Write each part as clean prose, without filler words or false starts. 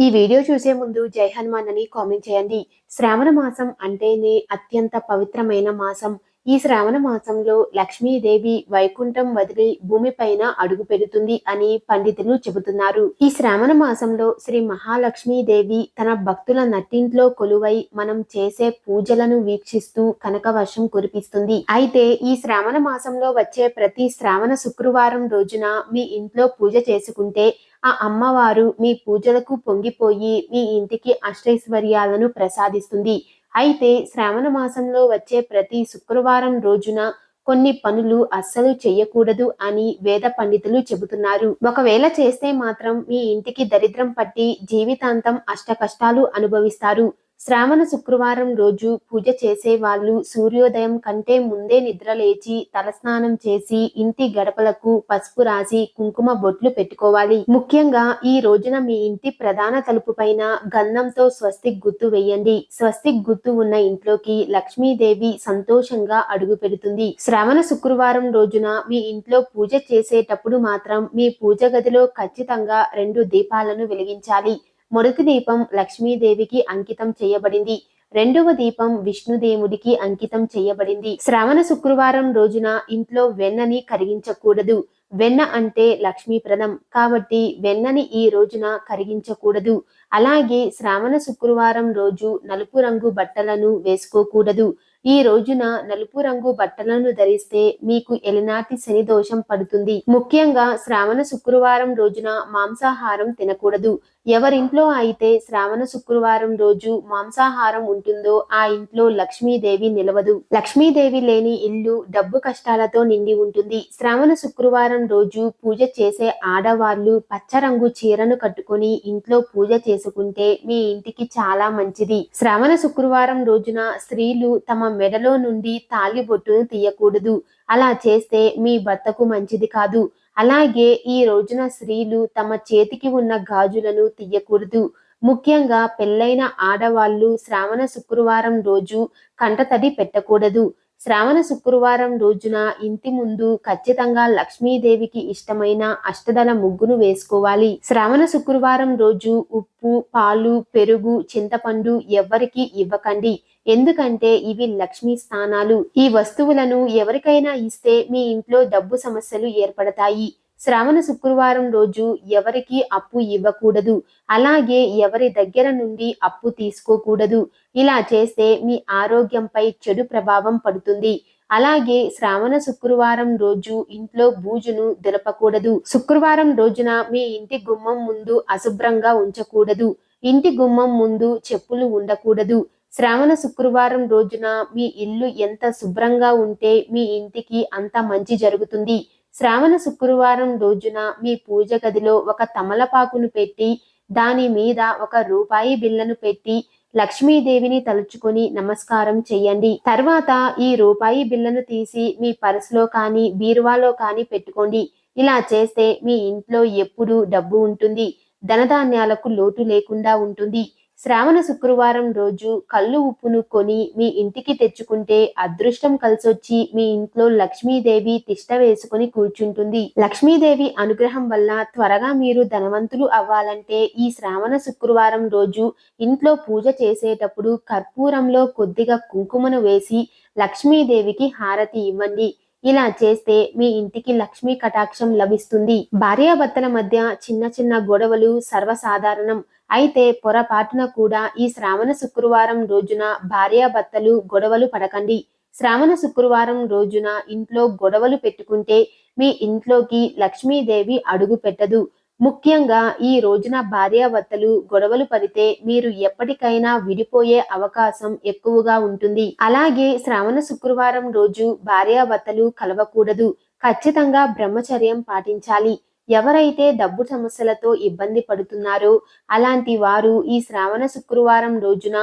ఈ వీడియో చూసే ముందు జై హనుమాన్ అని కామెంట్ చేయండి. శ్రావణ మాసం అంటేనే అత్యంత పవిత్రమైన మాసం. ఈ శ్రావణ మాసంలో లక్ష్మీదేవి వైకుంఠం వదిలి భూమిపైన అడుగు పెడుతుంది అని పండితులు చెబుతున్నారు. ఈ శ్రావణ మాసంలో శ్రీ మహాలక్ష్మీదేవి తన భక్తుల నట్టింట్లో కొలువై మనం చేసే పూజలను వీక్షిస్తూ కనక వర్షం కురిపిస్తుంది. అయితే ఈ శ్రావణ మాసంలో వచ్చే ప్రతి శ్రావణ శుక్రవారం రోజున మీ ఇంట్లో పూజ చేసుకుంటే ఆ అమ్మవారు మీ పూజలకు పొంగిపోయి మీ ఇంటికి అష్టైశ్వర్యాలను ప్రసాదిస్తుంది. అయితే శ్రావణ మాసంలో వచ్చే ప్రతి శుక్రవారం రోజున కొన్ని పనులు అస్సలు చేయకూడదు అని వేద పండితులు చెబుతున్నారు. ఒకవేళ చేస్తే మాత్రం మీ ఇంటికి దరిద్రం పట్టి జీవితాంతం అష్ట కష్టాలు అనుభవిస్తారు. శ్రావణ శుక్రవారం రోజు పూజ చేసే వాళ్ళు సూర్యోదయం కంటే ముందే నిద్రలేచి తలస్నానం చేసి ఇంటి గడపలకు పసుపు రాసి కుంకుమ బొట్లు పెట్టుకోవాలి. ముఖ్యంగా ఈ రోజున మీ ఇంటి ప్రధాన తలుపు పైన గంధంతో స్వస్తిక్ గుర్తు వేయండి. స్వస్తిక్ గుర్తు ఉన్న ఇంట్లోకి లక్ష్మీదేవి సంతోషంగా అడుగు పెడుతుంది. శ్రావణ శుక్రవారం రోజున మీ ఇంట్లో పూజ చేసేటప్పుడు మాత్రం మీ పూజ గదిలో ఖచ్చితంగా 2 దీపాలను వెలిగించాలి. మొదటి దీపం లక్ష్మీదేవికి అంకితం చేయబడింది. రెండవ దీపం విష్ణుదేవుడికి అంకితం చేయబడింది. శ్రావణ శుక్రవారం రోజున ఇంట్లో వెన్నని కరిగించకూడదు. వెన్న అంటే లక్ష్మీప్రదం కాబట్టి వెన్నని ఈ రోజున కరిగించకూడదు. అలాగే శ్రావణ శుక్రవారం రోజు నలుపు రంగు బట్టలను వేసుకోకూడదు. ఈ రోజున నలుపు రంగు బట్టలను ధరిస్తే మీకు ఎలినాటి శని దోషం పడుతుంది. ముఖ్యంగా శ్రావణ శుక్రవారం రోజున మాంసాహారం తినకూడదు. ఎవరింట్లో అయితే శ్రావణ శుక్రవారం రోజు మాంసాహారం ఉంటుందో ఆ ఇంట్లో లక్ష్మీదేవి నిలవదు. లక్ష్మీదేవి లేని ఇల్లు డబ్బు కష్టాలతో నిండి ఉంటుంది. శ్రావణ శుక్రవారం రోజు పూజ చేసే ఆడవాళ్లు పచ్చరంగు చీరను కట్టుకొని ఇంట్లో పూజ చేసుకుంటే మీ ఇంటికి చాలా మంచిది. శ్రావణ శుక్రవారం రోజున స్త్రీలు తమ మెడలో నుండి తాళి బొట్టును తీయకూడదు. అలా చేస్తే మీ భర్తకు మంచిది కాదు. అలాగే ఈ రోజున స్త్రీలు తమ చేతికి ఉన్న గాజులను తీయకూడదు. ముఖ్యంగా పెళ్లైన ఆడవాళ్లు శ్రావణ శుక్రవారం రోజు కంటతడి పెట్టకూడదు. శ్రావణ శుక్రవారం రోజున ఇంటి ముందు ఖచ్చితంగా లక్ష్మీదేవికి ఇష్టమైన అష్టదళ ముగ్గును వేసుకోవాలి. శ్రావణ శుక్రవారం రోజు ఉప్పు, పాలు, పెరుగు, చింతపండు ఎవ్వరికి ఇవ్వకండి. ఎందుకంటే ఇవి లక్ష్మీ స్థానాలు. ఈ వస్తువులను ఎవరికైనా ఇస్తే మీ ఇంట్లో డబ్బు సమస్యలు ఏర్పడతాయి. శ్రావణ శుక్రవారం రోజు ఎవరికి అప్పు ఇవ్వకూడదు. అలాగే ఎవరి దగ్గర నుండి అప్పు తీసుకోకూడదు. ఇలా చేస్తే మీ ఆరోగ్యంపై చెడు ప్రభావం పడుతుంది. అలాగే శ్రావణ శుక్రవారం రోజు ఇంట్లో బూజును దులపకూడదు. శుక్రవారం రోజున మీ ఇంటి గుమ్మం ముందు అశుభ్రంగా ఉంచకూడదు. ఇంటి గుమ్మం ముందు చెప్పులు ఉండకూడదు. శ్రావణ శుక్రవారం రోజున మీ ఇల్లు ఎంత శుభ్రంగా ఉంటే మీ ఇంటికి అంత మంచి జరుగుతుంది. శ్రావణ శుక్రవారం రోజున మీ పూజ గదిలో ఒక తమలపాకును పెట్టి దాని మీద ఒక రూపాయి బిళ్ళను పెట్టి లక్ష్మీదేవిని తలుచుకొని నమస్కారం చెయ్యండి. తర్వాత ఈ రూపాయి బిళ్ళను తీసి మీ పర్సులో కానీ బీరువాలో కానీ పెట్టుకోండి. ఇలా చేస్తే మీ ఇంట్లో ఎప్పుడూ డబ్బు ఉంటుంది. ధనధాన్యాలకు లోటు లేకుండా ఉంటుంది. శ్రావణ శుక్రవారం రోజు కళ్ళు ఉప్పును కొని మీ ఇంటికి తెచ్చుకుంటే అదృష్టం కలిసొచ్చి మీ ఇంట్లో లక్ష్మీదేవి తిష్ట వేసుకొని కూర్చుంటుంది. లక్ష్మీదేవి అనుగ్రహం వల్ల త్వరగా మీరు ధనవంతులు అవ్వాలంటే ఈ శ్రావణ శుక్రవారం రోజు ఇంట్లో పూజ చేసేటప్పుడు కర్పూరంలో కొద్దిగా కుంకుమను వేసి లక్ష్మీదేవికి హారతి ఇవ్వండి. ఇలా చేస్తే మీ ఇంటికి లక్ష్మీ కటాక్షం లభిస్తుంది. భార్యాభర్తల మధ్య చిన్న చిన్న గొడవలు సర్వసాధారణం. అయితే పొరపాటున కూడా ఈ శ్రావణ శుక్రవారం రోజున భార్యాభర్తలు గొడవలు పడకండి. శ్రావణ శుక్రవారం రోజున ఇంట్లో గొడవలు పెట్టుకుంటే మీ ఇంట్లోకి లక్ష్మీదేవి అడుగు పెట్టదు. ముఖ్యంగా ఈ రోజున భార్యాభర్తలు గొడవలు పడితే మీరు ఎప్పటికైనా విడిపోయే అవకాశం ఎక్కువగా ఉంటుంది. అలాగే శ్రావణ శుక్రవారం రోజు భార్యాభర్తలు కలవకూడదు. ఖచ్చితంగా బ్రహ్మచర్యం పాటించాలి. ఎవరైతే డబ్బు సమస్యలతో ఇబ్బంది పడుతున్నారో అలాంటి వారు ఈ శ్రావణ శుక్రవారం రోజున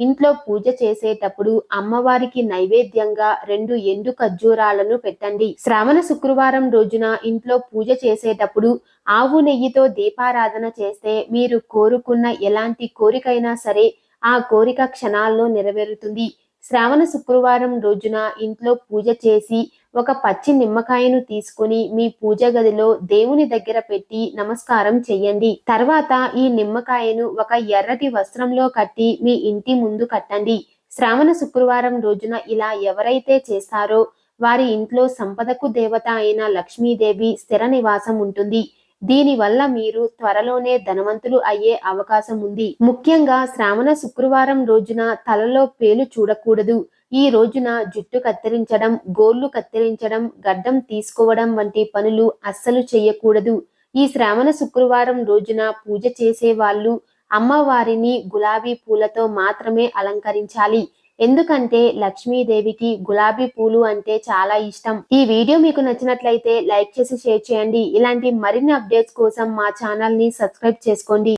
ఇంట్లో పూజ చేసేటప్పుడు అమ్మవారికి నైవేద్యంగా 2 ఎండు ఖర్జూరాలను పెట్టండి. శ్రావణ శుక్రవారం రోజున ఇంట్లో పూజ చేసేటప్పుడు ఆవు నెయ్యితో దీపారాధన చేస్తే మీరు కోరుకున్న ఎలాంటి కోరికైనా సరే ఆ కోరిక క్షణాల్లో నెరవేరుతుంది. శ్రావణ శుక్రవారం రోజున ఇంట్లో పూజ చేసి ఒక పచ్చి నిమ్మకాయను తీసుకుని మీ పూజ గదిలో దేవుని దగ్గర పెట్టి నమస్కారం చెయ్యండి. తర్వాత ఈ నిమ్మకాయను ఒక ఎర్రటి వస్త్రంలో కట్టి మీ ఇంటి ముందు కట్టండి. శ్రావణ శుక్రవారం రోజున ఇలా ఎవరైతే చేస్తారో వారి ఇంట్లో సంపదకు దేవత అయిన లక్ష్మీదేవి స్థిర నివాసం ఉంటుంది. దీనివల్ల మీరు త్వరలోనే ధనవంతులు అయ్యే అవకాశం ఉంది. ముఖ్యంగా శ్రావణ శుక్రవారం రోజున తలలో పేలు చూడకూడదు. ఈ రోజున జుట్టు కత్తిరించడం, గోళ్లు కత్తిరించడం, గడ్డం తీసుకోవడం వంటి పనులు అస్సలు చేయకూడదు. ఈ శ్రావణ శుక్రవారం రోజున పూజ చేసే వాళ్ళు అమ్మవారిని గులాబీ పూలతో మాత్రమే అలంకరించాలి. ఎందుకంటే లక్ష్మీదేవికి గులాబీ పూలు అంటే చాలా ఇష్టం. ఈ వీడియో మీకు నచ్చినట్లయితే లైక్ చేసి షేర్ చేయండి. ఇలాంటి మరిన్ని అప్డేట్స్ కోసం మా ఛానల్ ని సబ్స్క్రైబ్ చేసుకోండి.